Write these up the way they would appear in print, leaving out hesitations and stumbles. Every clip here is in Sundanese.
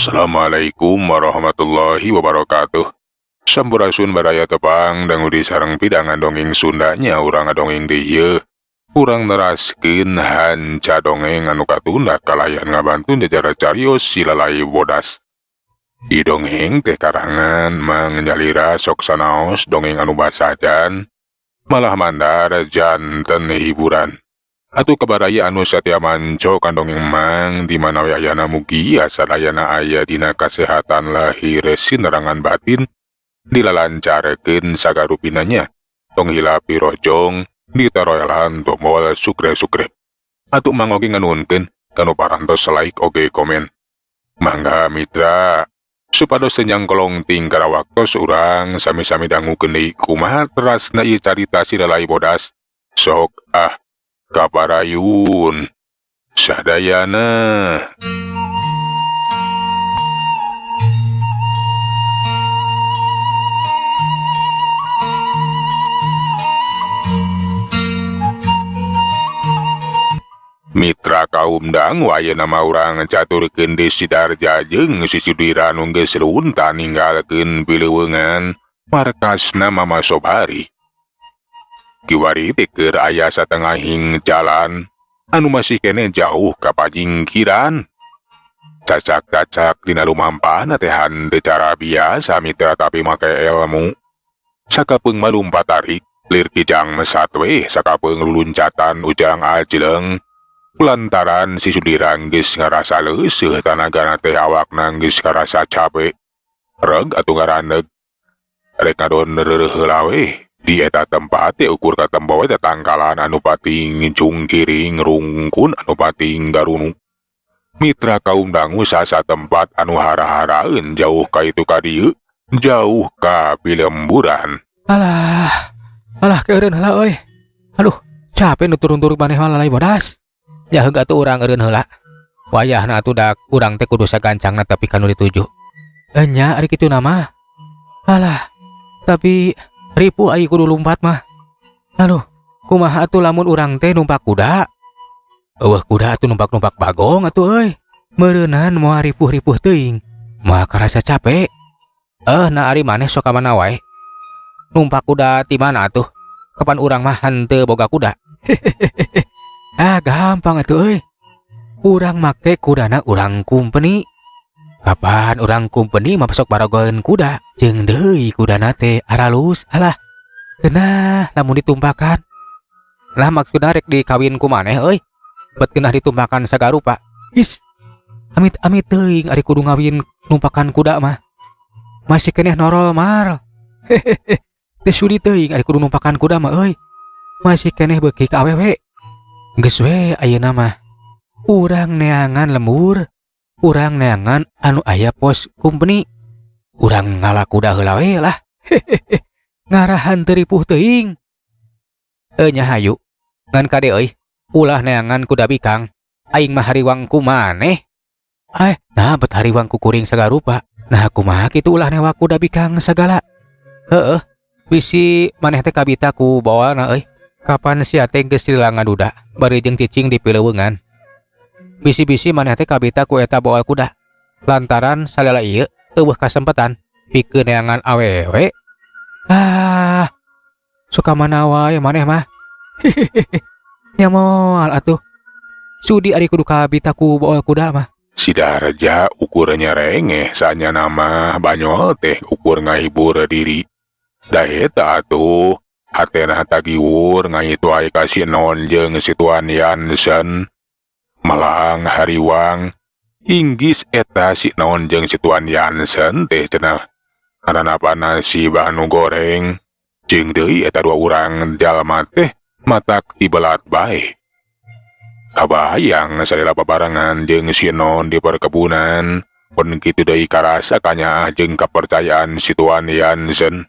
Assalamualaikum warahmatullahi wabarakatuh. Sampurasun badaya tepang dangudi sareng pidangan dongeng Sundanya urang ngadongeng dieu. Urang neraskeun hanca dongeng anu katunda kalayan ngabantun jajar carios silalai bodas. Di dongeng teh karangan Mang Nyalira sok sanaos dongeng anu basajan malah mandar janten hiburan. Atuh kabaraya anu satya manco kandongeng Mang di mana ayana mugi asadayana aya dina kasehatan lahir sinerangan batin dilalancarekeun sagarupinanya tong hilapi rojong ditaroyalan tombol sukre-sukre. Atuh Mang oge nganuhunkeun kanu parantos like oge komen. Mangga mitra supados senjang kolongting karawaktos urang sami-sami dangukeun deui kumaha terasna ieu carita silalai bodas. Sok kaparayun sadayana. Mitra kaum dangu aya nama urang caturkeun di Sidarja jeung si Sudiran nu geus lunta ninggalkeun pileuweungan markasna Mama Sobari. Kiwari teh keur aya satengahing jalan anu masih kene jauh ka pajingkiran. Cacak-cacak dina lumampahna teh henteu cara biasa mitra tapi make ilmu. Sakapeung malumpat tarik lir kijang mesat we sakapeung luluncatan ujang ajleung. Lantaran si Sudirang geus ngarasa leuseuh tanagana teh awakna geus ngarasa capek. Reg atuh ngaraneg. Rek ngadon reureuh heula we. Di eta tempat teh ukur katempo we tatangkalan anu pating cungkiring rungkun anu pating garunu. Mitra kaum dangu sasa tempat anu hara-haraeun jauh ka itu ka dieu, jauh ka pilemburan. Alah keureun heula euy. Aduh, capek nu turun-turun maneh lalai bodas. Ya heug atuh urang eureun heula. Wayahna atuh dak urang teh kudu sagancangna tapi kanu dituju. Enya ari kitu mah. Alah, tapi ripuh ai kudu lumpat mah. Aduh, kumaha atuh lamun urang teh numpak kuda? Eueuh kuda atuh numpak-numpak bagong atuh euy. Meureunan moal ripuh-ripuh teuing. Moal karasa capek. Na ari maneh sok ka mana wae? Numpak kuda ti mana atuh? Kapan urang mah henteu boga kuda? Gampang atuh euy. Urang make kudana urang kumpeni. Kapan urang kumpeni mah sok baragoeun kuda, jeung deui kudana teh aralus. Alah, geunah lamun ditumpakan. Lah maksudna rek dikawin ku maneh euy. Bet geunah ditumpakan sagarupa. Is, amit-amit teuing ari kudu ngawin numpakan kuda mah. Masih keneh norol mar. Teu sudi teuing ari kudu numpakan kuda mah euy. Masih keneh beuki ka awewe. Geus we ayeuna mah urang neangan lembur, urang neangan anu aya pos kumpeni. Urang ngalah kuda heula we lah. Ngarahan teu ripuh teuing. Nya hayu, ngan kade euy, ulah neangan kuda bikang. Aing mah hariwang ku maneh. Nah bet hariwang ku kuring sagarupa. Nah kumaha kitu ulah newa kuda bikang sagala. Heueuh, bisi maneh teh kabita ku bawana euy. Kapan sia teh geus lila ngaduda bari jeung cicing di pileuweungan. Bisi-bisi maneh teh kabita ku eta bawa kuda. Lantaran salela ieu eueuh kasempetan pikeun neangan awewe. Suka mana wae maneh mah. Nya moal atuh. Sudi ari kudu kabita ku bawa kuda mah. Sidarja ukurnya rengeh sanya nama banyol teh ukur ngahibur diri. Da eta atuh hatena tagiwur ngaitu aya kasih non jeung si Tuan Yansen. Malang hariwang inggis eta si non jeung si Tuan Yansen teh cenah aranapana si Banu goreng jeung deui eta dua urang jalma teh matak tibelat bae. Kabayang sarela pabarengan jeung si non di perkebunan pun kitu deui karasa kanya jeung kepercayaan si Tuan Yansen.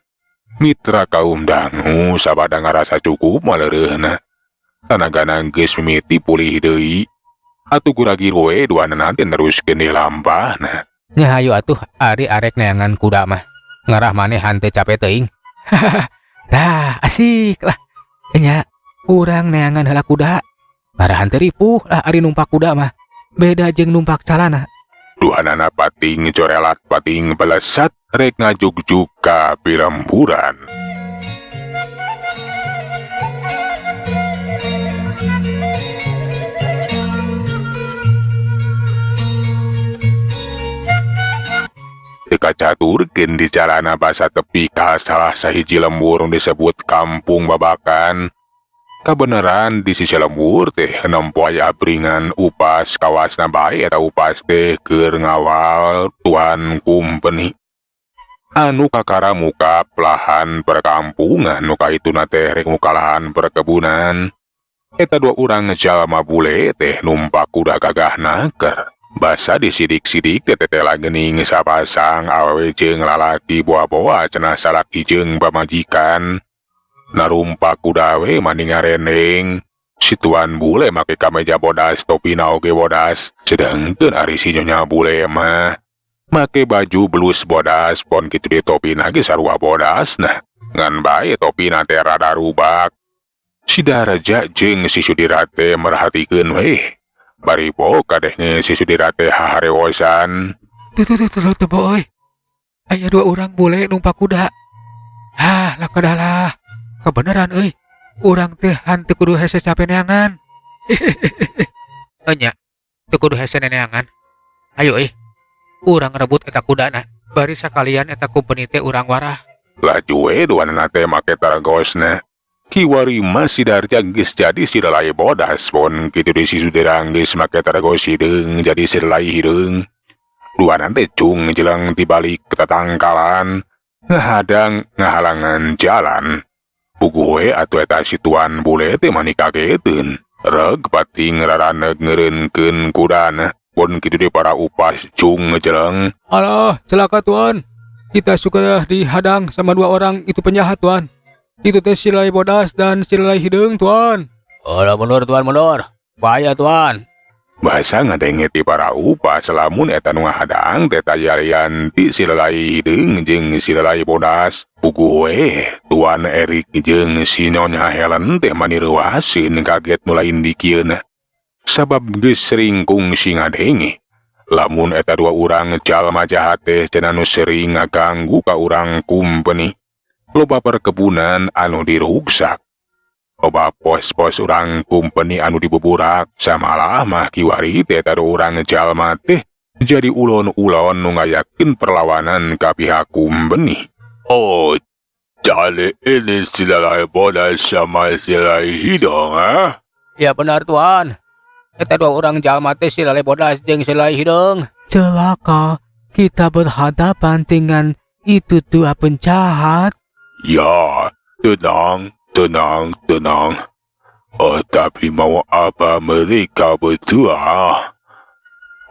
Mitra kaum dangu sabada ngarasa cukup maleureuna. Tanagana geus mimiti pulih deui. Atuh gura-giru we duanana teh neruskeun di lampahna. Nya hayu atuh ari arek neangan kuda mah. Ngarah maneh henteu capek teuing. Dah asik lah. Nya urang neangan heula kuda. Marahan teu ripuh lah ari numpak kuda mah. Beda jeung numpak calana. duhanana pating corelat pating pelesat rek ngajuk-juk ka pilemburan. Teka caturkeun di calana basa tepi ka salah sahiji lembur disebut Kampung Babakan. Kabeneran di sisi lembur teh nempo aya abringan upas kawasna bae eta upas teh keur ngawal tuan kumpeni. Anu kakara muka lahan perkampungan nu kaituna teh rek muka lahan perkebunan. Eta dua urang jalma bule teh numpak kuda gagah naker. Basa disidik-sidik tetela geuning sapasang awewe jeung lalaki boa-boa cenah salaki jeung pamajikan. Narumpak kuda we mani ngareneng. Si tuan bule make kameja bodas topina oge bodas. Sedengkeun ari si nyonya bule mah make baju blus bodas pon kitu di topina ge sarua bodas nah. Ngan bae topina teh rada rubak. Si Daraja jeung si Sudirate merhatikeun we. Bari po kadehnya si Sudirate haharewosan. Tuh boy. Aya dua orang bule numpak kuda. Lah kadalah. Kebeneran euy. Urang teh hanteu kudu hese capek neangan. Enya, teu kudu hese neangan. Ayo urang rebut eta kudana. Bari sakalian eta kumpeni teh urang warah. Laju we duanana teh make taragosna. Kiwari masih Darja geus jadi sirelai bodas pon kitu di si Sudirang geus make taragos hideung jadi sirelai hideung. Duanan teh cung jelang tibalik ketatangkalan ngahadang ngahalangan jalan. Puguh we atuh eta si tuan bule teh mani kageteun. Reg pating raraneg ngeureunkeun kudana pon kitu di para upas cung ngejeleng. Alah, celaka tuan. Kita suka dihadang sama dua orang itu penjahat tuan. Itu teh silai bodas dan silai hideung tuan. Alah mundur tuan mundur. Bahaya tuan. Bahasa ngadenge ti para upas lamun eta nu ngahadang teh tayalian ti silai hideung jeung silai bodas. Puguh we tuan Erik jeung si Nyonya Helen teh mani reuaseun kaget nu lain dikieuna. Sabab geus sering kungsi ngadenge. Lamun eta dua urang jalma jahat teh cenah nu sering ngaganggu ka urang kumpeni. Loba perkebunan anu diruksak. Loba pos-pos urang kumpeni anu dibuburak. Samalah mah kiwari teh eta dua urang jalma teh jadi ulon-ulon nu ngayakeun perlawanan ka pihak kumpeni. Oh, jadi ini silai bodas sama silai hidung, ha? Ya benar tuan. Eta dua orang jalma teh silai bodas jeung silai hidung. Celaka, kita berhadapan dengan itu dua penjahat. Ya, tenang. Tapi mau apa mereka berdua?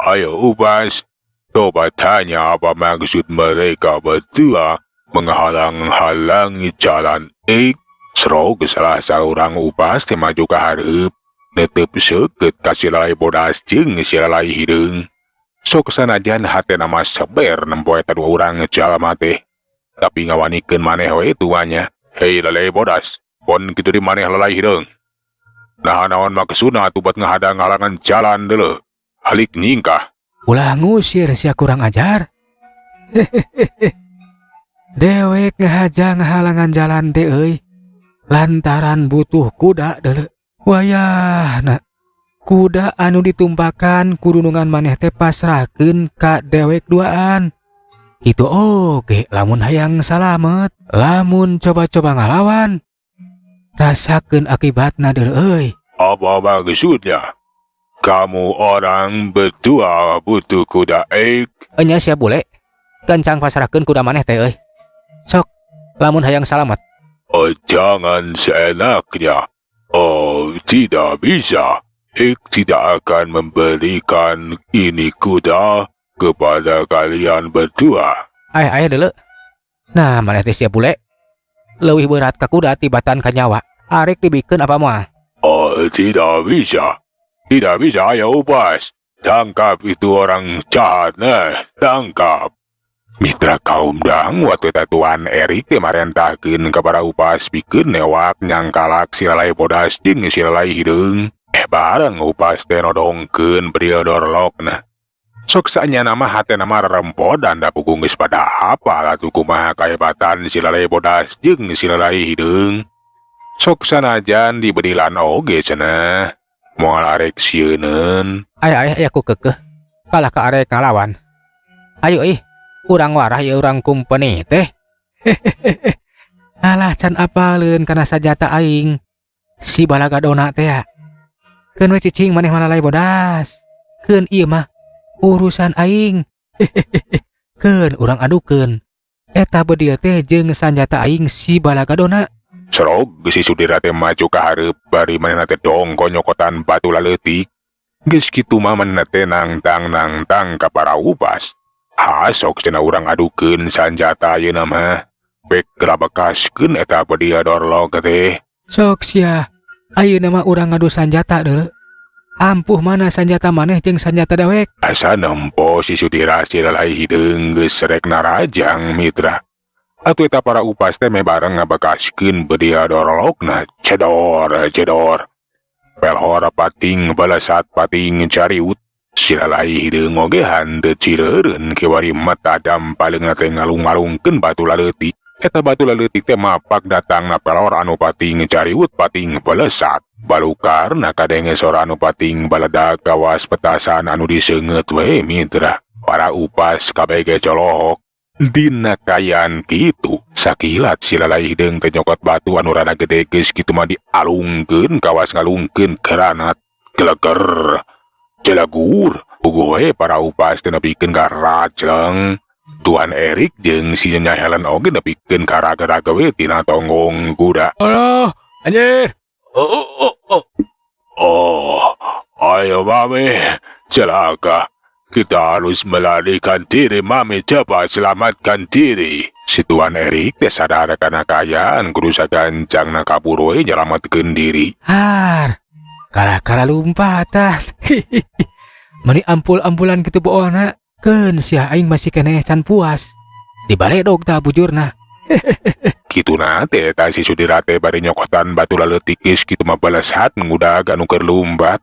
Ayo upas, coba tanya apa maksud mereka berdua menghalang-halangi jalan. Serog salah seorang upas teh maju ke hareup, netep seukeut ka silai bodas jeung silai hideung. Sok sanajan hatena mah saber nempo eta dua urang jalma teh. Tapi ngawanikeun maneh we tuanya. Hei lalai bodas, pon kitu di maneh lalai hideung. Nah naon maksudna atuh buat ngahadang halangan jalan deuleu. Halik nyingkah. Ulah ngusir sia kurang ajar. Dewek ngahajang halangan jalan teh euy. Lantaran butuh kuda deuleu. Wayahna kuda anu ditumpakan kudu nungan maneh teh pasrahkeun ka dewek duaan. Kitu oge lamun hayang salamet, lamun coba-coba ngalawan. Rasakeun akibatna deuleu euy. Apa maksudnya? Kamu orang berdua butuh kuda Enya sia bule. Kencang pasrahkeun kuda maneh teh euy. Sok, lamun hayang salamet. Oh, jangan seenaknya. Oh, tidak bisa. Tidak akan memberikan ini kuda kepada kalian berdua. Aya deuleu. Nah, maneh teh sia bule. Leuwih berat ka kuda tibatan ka nyawa. Arek dibikeun apa moal? Oh, tidak bisa. Tidak bisa, ayo upas. Tangkap itu orang jahat, tangkap. Mitra kaum dang waktu eta tuan Erik teh marentahkeun ka para upas pikeun newak nyangkalak silai bodas jeung silai hideung. Bareng upas teh nodongkeun priodor lokna. Sok sanya nama hati nama rempot dan da pugung geus pada apa lah tu kumaha kahebatan si lalai bodas jeung si lalai hideung. Sok sanajan diberilan oge cenah. Moal arek sieuneun. Aya aku kekeh. Kalah ka arek ngalawan. Ayo urang warah ya urang kumpeni teh. Alah can apaleun kana sajata aing. Si balagadona teh ya. Keun we cicing maneh malalai bodas. Keun ieu mah urusan aing. Keun urang adukeun. Eta beudieu teh jeung sanjata aing si balagadona. Serog si Sudira teh maju ka hareup bari manehna teh dongko nyokotan batu laleutik. Geus kitu mah manehna teh nangtang ka para upas. Hasok cenah urang adukeun sanjata ayeuna mah. Bek grabekaskeun eta beudieu dorlog teh. Sok sia. Ayeuna mah urang ngadu sanjata deuleu. Ampuh mana sanjata maneh jeung sanjata dewek. Asa nempo si Sudira si lalai hideung geus rek narajang mitra. Atuh eta para upas teh bareng ngabekaskeun beudieu dorlogna cedor. Pelhor pating balasat pating cariut. Si lalai hideung oge hanteu cireureun kiwari mata dampaleungna teh ngalung-ngalungkeun batu laleutik. Eta batu laleutik teh mapak datangna pelhor anu pating cariut pating balasat. Balukarna kadenge sora anu pating baladag kawas petasan anu diseungeut we mitra. Para upas kabeh ge colohok. Dina kayaan kitu sakilat si lalai hideung teh nyokot batu anu rada gede geus kitu mah dialungkeun kawas ngalungkeun keranat geleger jelagur puguh we para upas teh nepikeun ka racleng. Tuan Erik jeung si Nyonya Helen oge nepikeun ka raga-raga we tina tonggong kuda. Aduh, anjir. Ayo mami, celaka. Kita harus melarikan diri, mami, cepat selamatkan diri. Si Tuan Erik teh sadar kana kayaan kudu sagancang na kabur we nyelametkeun diri. Har. Kalah lompatan. Mani ampul-ampulan kitu boona. Keun sia aing masih keneh can puas. Dibaledog tah bujurna. Kituna teh eta si Sudira teh bari nyokotan batu laleutik geus kitu mah balesat ngudag anu keur lumbat.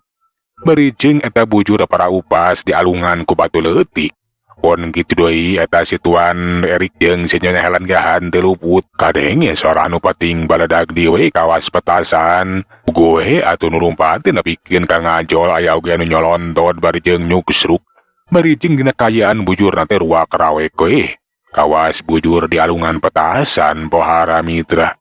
Bari jeung eta bujur para upas di alungan ku batu leutik. Pon kitu deui eta si Tuan Erik jeung si Nyonya Helen gahan teu luput kadenge sora anu pating baladag di we kawas petasan. Goe atuh nu lumpat teh nepikeun ka ngajol aya oge anu nyolondod bari jeung nyuksruk. Bari jeung dina kayaan bujurna teh ruak rawek we. Kawas bujur di alungan petasan pohara mitra.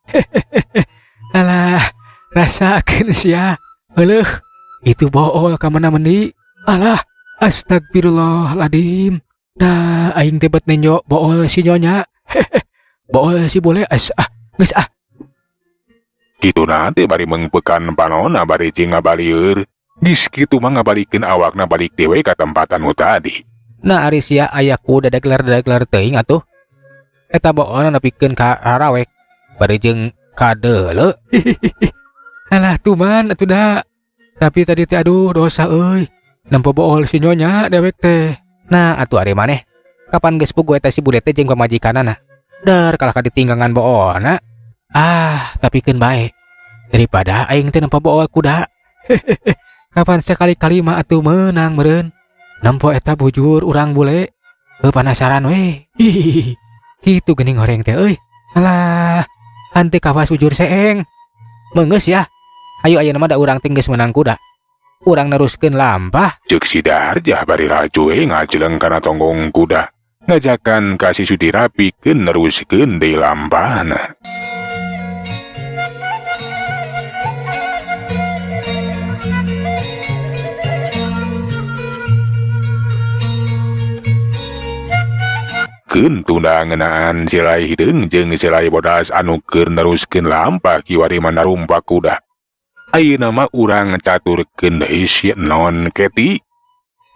Alah, rasakeun sia. Heuleuk, itu bool ka mana mendi. Alah, astagfirullahaladzim. Nah, aing teh bet nenjo bool si nyonya. Bool si boleh geus Kituna teh bari mengpekan panonna bari jeung ngabalieur. Geus kitu mah ngabalikeun awakna balik dewe ka tempat anu tadi. Nah ari sia aya ku dadagler teuing atuh. Eta boona nepikeun ka rawek bari jeung kadeuleu. Alah tuman atuh da. Tapi tadi teh aduh dosa euy. Nempo bool si nyonya dewek teh. Nah atuh ari maneh. Kapan geus puguh eta si bude teh jeung pamajikanana. Dar kalah ka ditinggangan boona. Tapi keun bae. Daripada aing teh nempo bool kuda. Kapan sekali-kali mah atuh meunang meureun. Nempo eta bujur urang bule. Penasaran we. Kitu geuning horeng teh euy. Alah, henteu kawas bujur seeng. Meungeus ya. Ayo ayeuna mah da urang teh geus meunang kuda. Urang neruskeun lampah. Ceuk si Darjah bari raju we ngajleng kana tonggong kuda. Ngajakan ka si Sudira pikeun neruskeun deui lampahna. Keun tunda ngeunaan si lalai hideung jeung si lalai bodas anu keur neruskeun lampah kiwari manarumpak kuda. Ayeuna mah urang caturkeun deui si non Keti.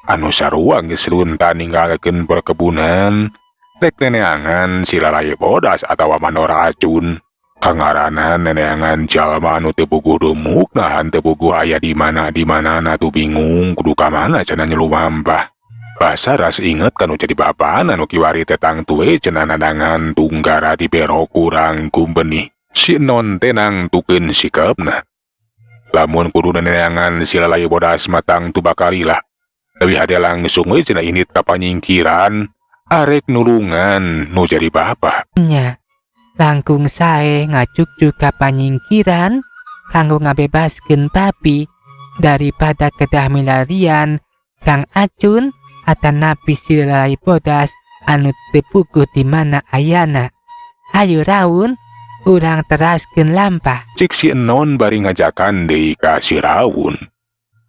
Anu sarua geus lunta ninggalkeun perkebunan. Rek neneangan si lalai bodas atawa manora racun. Kangarana neneangan jalma anu teu puguh dumukna hanteu puguh aya di mana-na tuh bingung kudu ka mana cenah nyelumampah. Basa ras inget kanu jadi bapaan anu kiwari tetang tuwe cenah nadangan tunggara di berok urang kumpeni. Si non tenang tukeun sikapna. Lamun kudu neneangan si lalai bodas matang tu bakalilah. Tapi ada langsung we cenah init ka panyingkiran, arek nulungan nu jadi bapak. Nya, langkung sae ngacuk ka panyingkiran kanggo ngabebaskeun papi daripada kedah milarian Kang Acun atanapi silai bodas anu teu puguh di mana ayana. Ayo Raun, urang teraskeun lampah. Cik si Enon bari ngajakan deui ka si Raun.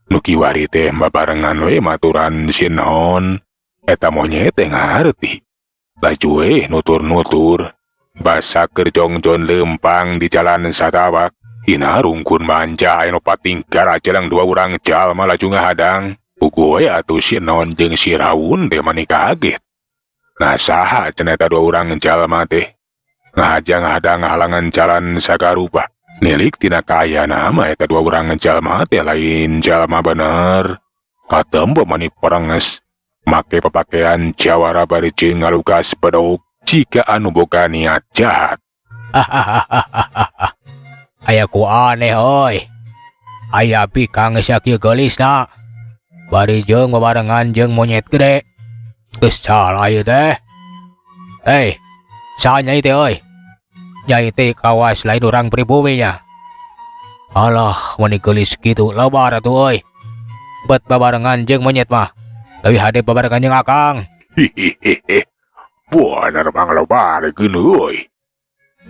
Nu kiwari teh babarengan we maturan si Enon. Eta monyet teh ngarti. Laju we nutur-nutur. Basa keur jongjon lempang di jalan Satabak. Hina rungkun manja anu patingkar ajelang dua urang jalma laju ngahadang. Pugu we atuh si Enon jeung si Raun teh mani kaget. Nah saha cenah eta dua urang jalma teh? Ngahadang halangan jalan sagarupa. Nilik tina kaya nama eta dua urang jalma teh lain jalma bener. Katempo mani perenges. Make papakaian jawara bari jeung ngalugas bedog jika anu boga niat jahat. Aya ku aneh heuy. Aya pikang sakieu geulisna. Bari jeung babarengan jeung monyet gede. Geus salah ieu teh. Hei, saha nyai teh euy? Nyai teh kawas lain urang pribumi nya. Alah, mani geulis kitu lebar atuh euy. Bet babarengan jeung monyet mah. Leuwih hade babarengan jeung akang. Hihihihi. Bener mang lobarekeun euy.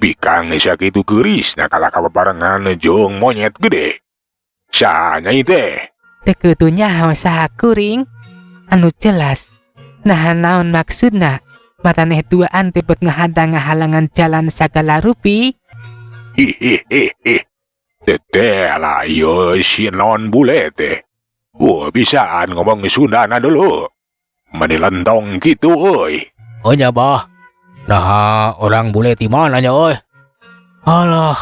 Pikang sakitu geurisna kala kababarengan jeung monyet gede. Saha nyai teh? Teu kudu nyaho saha kuring anu jelas. Nah naon maksudna? Maraneh duaan teh bet ngahadang halangan jalan sagala rupi. Hihihihi. Teteh lah yo si non bule teh. Bisaan ngomong Sundana dulu. Mani lentong gitu euy. Oh nya bah. Nah orang bule di mana nya euy? Alah.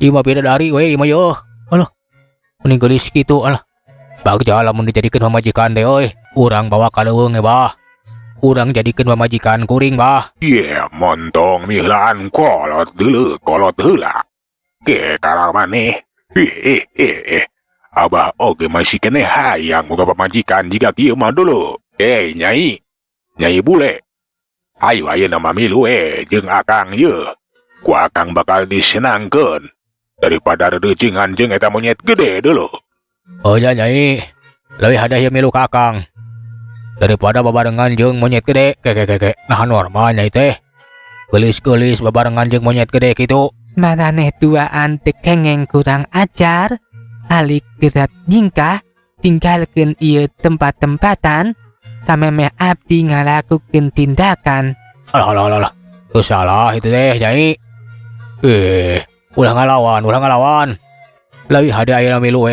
Ieu mah bidadari we ieu mah yo. Alah. Mending geulis kitu alah. Bagja lamun dijadikeun pamajikan teh euy. Urang bawa ka leuweung bah. Urang jadikeun pamajikan kuring bah. Montong mihlaan kolot heula. Ke karang maneh. Abah oge masih kene hayang boga pamajikan jika kieu mah dulu. Nyai. Nyai bule. Ayo nama milu jeung akang ye. Ku akang bakal disenangkeun daripada redecingan jeung eta monyet gede dulu. Oh ya nyai. Leuwih hade ieu milu ka akang. Daripada babarengan jeung monyet gede. Nah normal nyai teh. Geulis-geulis babarengan jeung monyet gede kitu. Maraneh duaan teu kengeng kurang ajar. Alik gerat nyingkah tinggalkeun ieu tempat-tempatan samemeh abdi ngalakukeun tindakan. Alah. Teu salah itu teh nyai. Ulah ngalawan. Leuwih hade ayeuna milu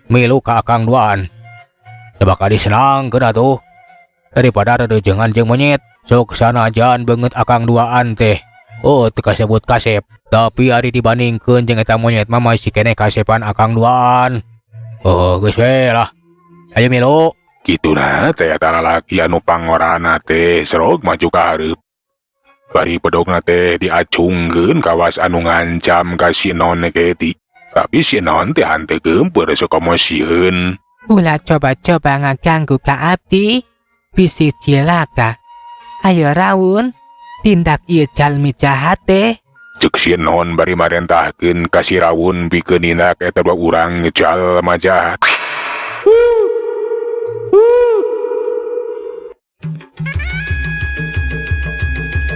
milu ka akang duaan. Teu bakal disenangkeun atuh. Daripada redejengan jeung monyet. Sok sanajan beungeut akang duaan teh. Oh, teu kasebut kasep. Tapi ari dibandingkeun jeung eta monyet mah masih keneh kasepan akang duaan. Oh, geus we lah. Ayo milu. Kituna teh eta lalaki anu pangorana teh serog maju ka hareup. Bari pedogna teh diacungkeun kawas anu ngancam ka si Non keti. Tapi si Non teh henteu geumpeur sok emosieun. Ulah coba-coba ngaganggu ka abdi, bisi cilaka. Ayo Raun, tindak ieu jalmi jahat teh. Cek si Non bari marentahkeun ka si Raun pikeun nindak eta dua urang jalma jahat.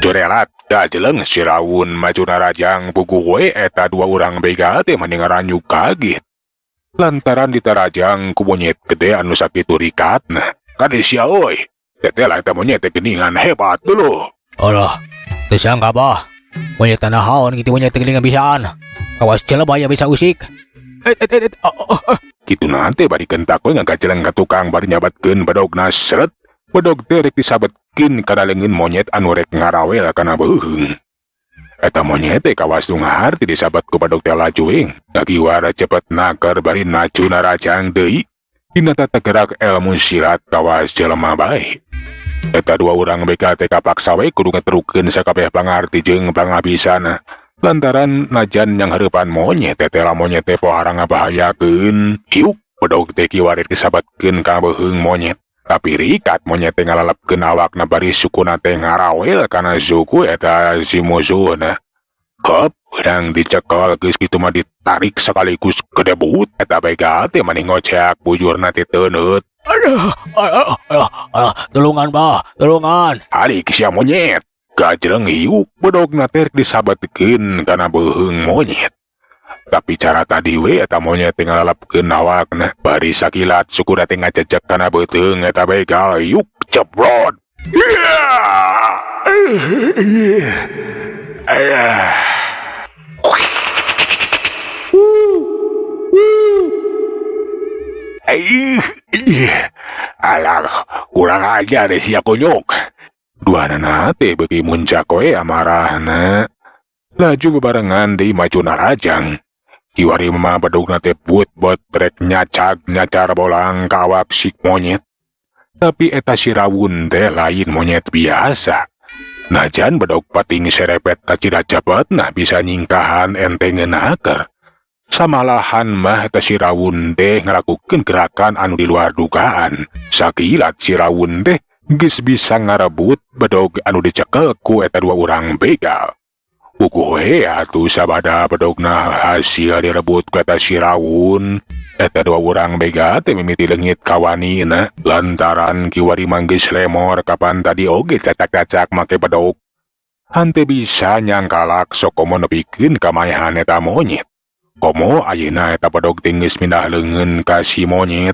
Corelat dajeleng si Raun majuna rajang pugu we eta dua urang bega teh mani ngaranyu kaget. Lantaran ditarajang ku monyet gede anu sakitu rikatna. Kade sia euy. Teteh lah eta monyet teh geuningan hebat dulu. Alah, teu sangka bah. Monyet tanah haon kitu monyet teh geuningan bisaan. Kawas jelema aya bisa usik. Kitu nanti bari kentak we ngagajeleng ka tukang bari nyabatkeun bedogna seret. Bedog teh rek disabetkeun kana leungeun monyet anu rek ngarawel kana beuheung. Eta monyet teh kawas nu ngaharti disabat ku bedog teh laju weng. Ngagiwara cepet naker bari nacuna rajang deui. Dina tata gerak ilmu silat kawas jelema bae. Eta dua urang beka teh kapaksa we kudu ngetrukeun sakabeh pangarti jeung pangabisana. Lantaran najan yang hareupan monyet teh lah monyet teh pohara ngabahayakeun. Hiuk bedog teh kiwari disabatkeun ka beuheung monyet. Tapi rikat monyet teh ngalalapkeun awakna bari sukuna teh ngarawel kana suku eta si musuhna. Hop, urang dicekel geus kitu mah ditarik sekaligus kedebut eta bega teh mani ngocek bujurna teh teuneut. Aduh, tulungan bah, tulungan. Alik sia monyet. Gajreng hiuk bedogna teh disabatkeun kana beuheung monyet. Tapi cara tadi we eta monyet teh ngalalapkeun awakna bari sakilat sukuna teh ngacecek kana beuteung eta begal hiuk cebrot. Alah, kurang ajar deh sia konyok. Duanana teh beuki muncak we amarahna. Laju bebarengan deui majuna rajang. Kiwari mah bedogna teh but-but trek nyacar bolang ka awak si monyet. Tapi eta si rawun teh lain monyet biasa. Najan bedog pating serepet ka cepetna bisa nyingkahan entengeun aker. Samalahan mah eta si rawun teh ngalakukeun gerakan anu di luar dugaan. Sakilat si rawun teh geus bisa ngarebut bedog anu dicekel ku eta dua urang begal. Uguh we atuh sabada bedogna hasil direbut ku eta si rawun. Eta dua urang bega teh mimiti leungit kawanina lantaran kiwari manggis lemor kapan tadi oge cacak-cacak make bedog. Hante bisa nyangkalak sok komo nepikeun kamayahan eta monyet. Komo ayeuna eta bedog teh geus mindah leungeun ka si monyet.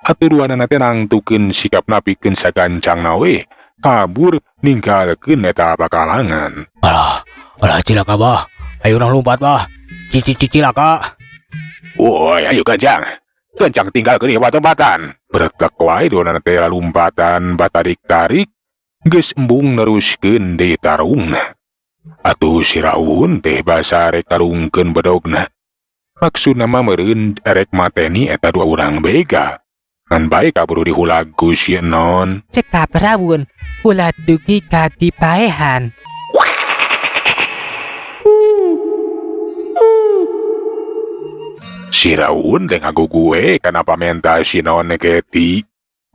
Atuh duanana teh nangtukeun sikapna pikeun sagancangna we kabur ninggalkeun eta bakalangan. Alah cilaka bah. Ayo urang lompat bah. Cilaka. Woi, ayo Ganjang. Ganjang tinggal ke tempat-tempatan. Beretlek wae duanana teh lompatan batarik-tarik geus embung neruskeun deui tarungna. Atuh si rawun teh basa rek tarungkeun bedogna. Maksudna mah meureun erek mateni eta dua urang bega. Ngan bae kaburu dihulag ku si non. Cekap rawun, ulah dugi ka dipaehan. Si rawun teh ngagugue kana pamenta si non keti.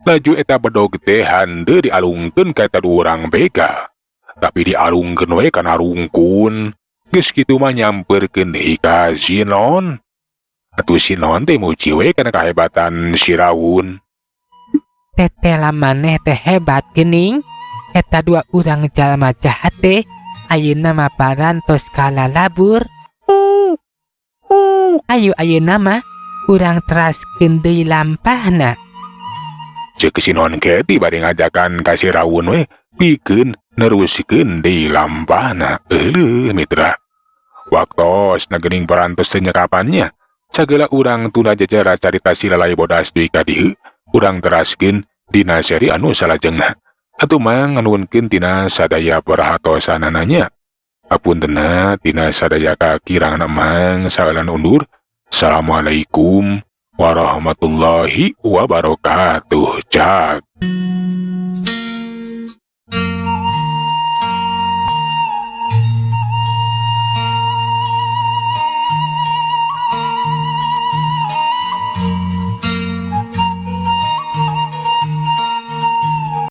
Laju eta bedog teh hande dialungkeun ka eta dua urang bega. Tapi dialungkeun we kana rungkun. Geus kitu mah nyamperkeun deui ka si non. Atuh si non teh muji we kana kahebatan si rawun. Tetela maneh teh hebat geuning. Eta dua urang jalma jahat teh ayeuna mah parantos kalalabur. Ayeuna mah urang teraskeun deui lampahna. Ceuk si non keti bari ngajakan ka si rawun we pikeun neruskeun deui lampahna. Euleuh mitra. Waktos nageuning parantos teh nyekapannya. Sagala urang tuna jajara carita si lalai bodas deui ka dieu. Urang teraskeun dina seri anu salajengna. Atuh mang nganuhunkeun tina sadaya perhatosanana nya. Apuntenna tina sadaya kakirang mang saelan undur. Assalamualaikum warahmatullahi wabarakatuh. Cak.